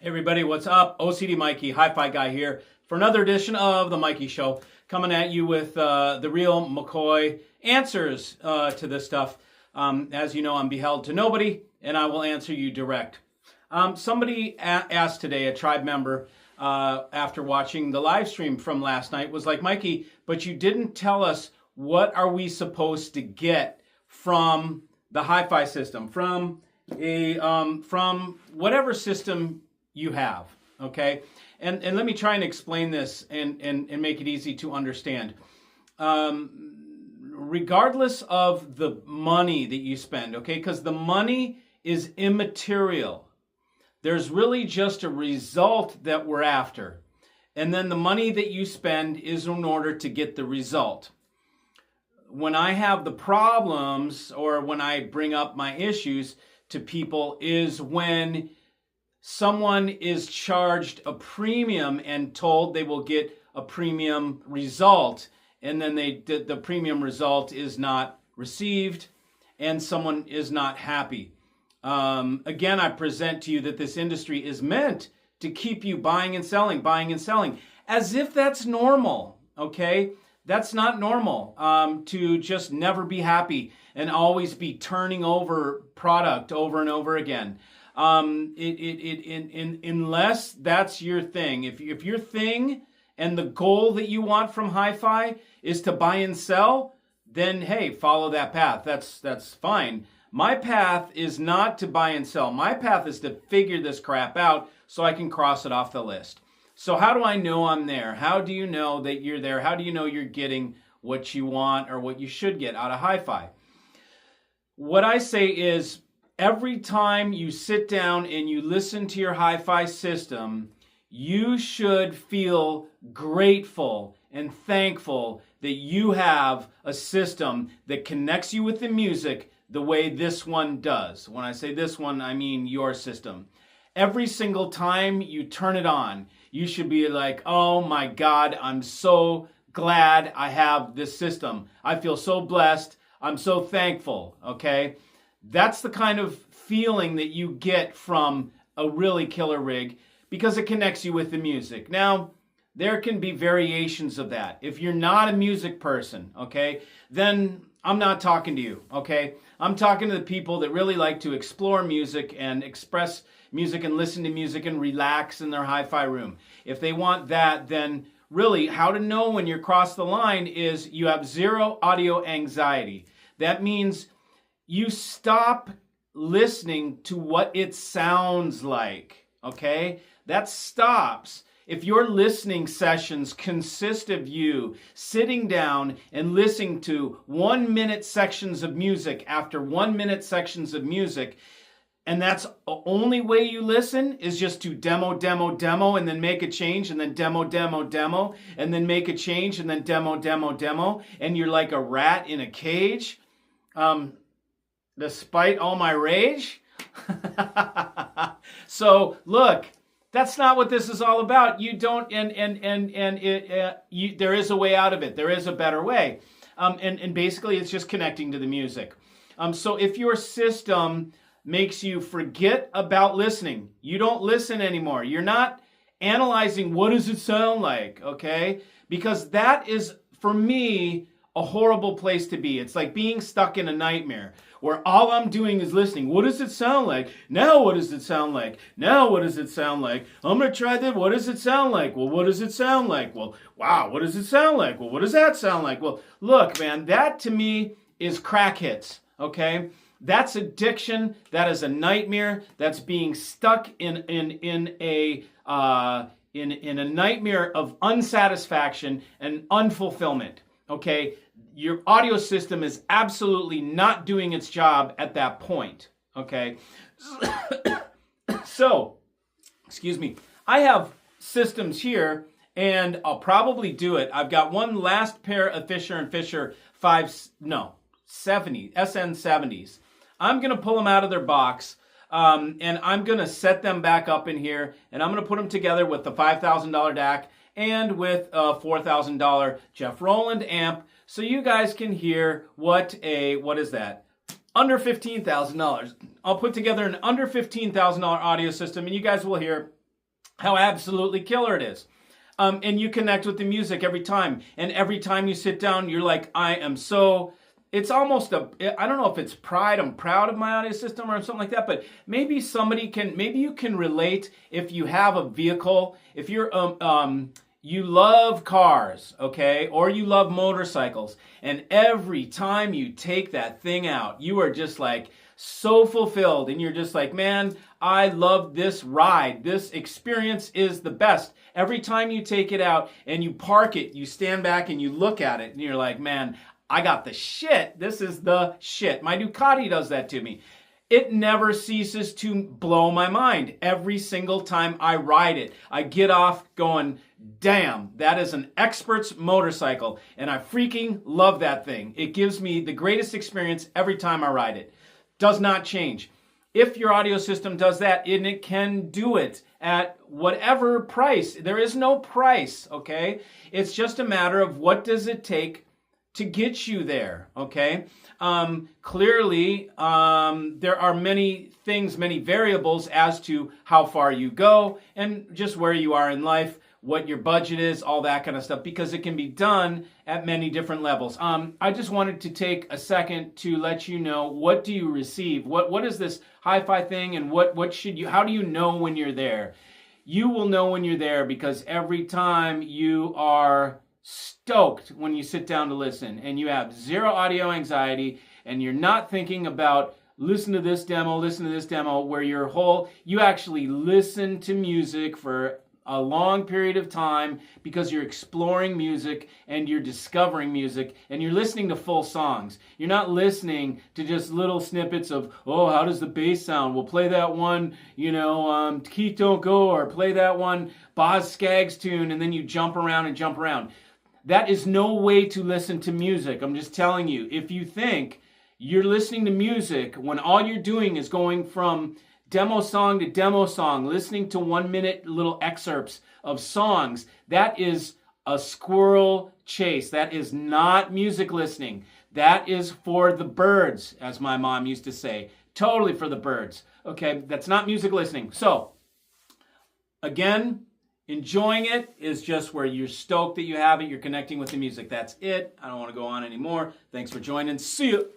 Hey everybody, what's up? OCD Mikey, Hi-Fi Guy here for another edition of The Mikey Show, coming at you with the real McCoy answers to this stuff. As you know, I'm beheld to nobody, and I will answer you direct. Somebody asked today, a tribe member, after watching the live stream from last night, was like, Mikey, but you didn't tell us what are we supposed to get from the hi-fi system, from whatever system you have, okay? And let me try and explain this and make it easy to understand. Regardless of the money that you spend, okay, because the money is immaterial. There's really just a result that we're after. And then the money that you spend is in order to get the result. When I have the problems or when I bring up my issues to people is when someone is charged a premium and told they will get a premium result, and then the premium result is not received and someone is not happy. Again, I present to you that this industry is meant to keep you buying and selling, as if that's normal, okay? That's not normal, to just never be happy and always be turning over product over and over again. Unless that's your thing. If your thing and the goal that you want from hi-fi is to buy and sell, then hey, follow that path. That's fine. My path is not to buy and sell. My path is to figure this crap out so I can cross it off the list. So how do I know I'm there? How do you know that you're there? How do you know you're getting what you want or what you should get out of hi-fi? What I say is, every time you sit down and you listen to your hi-fi system, you should feel grateful and thankful that you have a system that connects you with the music the way this one does. When I say this one, I mean your system. Every single time you turn it on, you should be like, oh my God, I'm so glad I have this system. I feel so blessed. I'm so thankful, okay? That's the kind of feeling that you get from a really killer rig because it connects you with the music. Now, there can be variations of that. If you're not a music person, okay, then I'm not talking to you, okay? I'm talking to the people that really like to explore music and express music and listen to music and relax in their hi-fi room. If they want that, then really how to know when you're across the line is you have zero audio anxiety. That means you stop listening to what it sounds like, okay? That stops. If your listening sessions consist of you sitting down and listening to 1 minute sections of music after 1 minute sections of music, and that's the only way you listen is just to demo, and then make a change, and then demo, and then make a change, and then demo, and you're like a rat in a cage, despite all my rage. So look, that's not what this is all about. You don't, there is a way out of it. There is a better way. And basically it's just connecting to the music. So if your system makes you forget about listening, you don't listen anymore. You're not analyzing what does it sound like, okay? Because that is, for me, a horrible place to be. It's like being stuck in a nightmare where all I'm doing is listening. What does it sound like? Now what does it sound like? Now what does it sound like? I'm going to try that. What does it sound like? Well, what does it sound like? Well, wow, what does it sound like? Well, what does that sound like? Well, look, man, that to me is crack hits, okay? That's addiction. That is a nightmare. That's being stuck in a nightmare of unsatisfaction and unfulfillment. Okay, your audio system is absolutely not doing its job at that point. Okay, so excuse me. I have systems here, and I'll probably do it. I've got one last pair of Fisher & Fisher SN70s. I'm going to pull them out of their box, and I'm going to set them back up in here, and I'm going to put them together with the $5,000 DAC and with a $4,000 Jeff Roland amp, so you guys can hear what is that? Under $15,000. I'll put together an under $15,000 audio system, and you guys will hear how absolutely killer it is. And you connect with the music every time. And every time you sit down, you're like, I am so, it's almost I don't know if it's pride, I'm proud of my audio system or something like that, but maybe maybe you can relate if you have a vehicle, if you're, you love cars, okay, or you love motorcycles, and every time you take that thing out, you are just like so fulfilled, and you're just like, man, I love this ride. This experience is the best. Every time you take it out and you park it, you stand back and you look at it, and you're like, man, I got the shit. This is the shit. My Ducati does that to me. It never ceases to blow my mind. Every single time I ride it, I get off going, damn, that is an expert's motorcycle, and I freaking love that thing. It gives me the greatest experience every time I ride it. Does not change. If your audio system does that, and it can do it at whatever price. There is no price, okay? It's just a matter of what does it take to get you there, okay? Clearly, there are many things, many variables as to how far you go and just where you are in life, what your budget is, all that kind of stuff, because it can be done at many different levels. I just wanted to take a second to let you know, what do you receive? What is this hi-fi thing, and how do you know when you're there? You will know when you're there because every time you are stoked when you sit down to listen and you have zero audio anxiety and you're not thinking about listen to this demo, where you actually listen to music for a long period of time because you're exploring music and you're discovering music and you're listening to full songs. You're not listening to just little snippets of, oh, how does the bass sound? We'll play that one, Keith Don't Go, or play that one Boz Scaggs tune, and then you jump around. That is no way to listen to music. I'm just telling you, if you think you're listening to music when all you're doing is going from demo song to demo song, listening to 1 minute little excerpts of songs, that is a squirrel chase. That is not music listening. That is for the birds, as my mom used to say. Totally for the birds. Okay, that's not music listening. So, again, enjoying it is just where you're stoked that you have it. You're connecting with the music. That's it. I don't want to go on anymore. Thanks for joining. See you.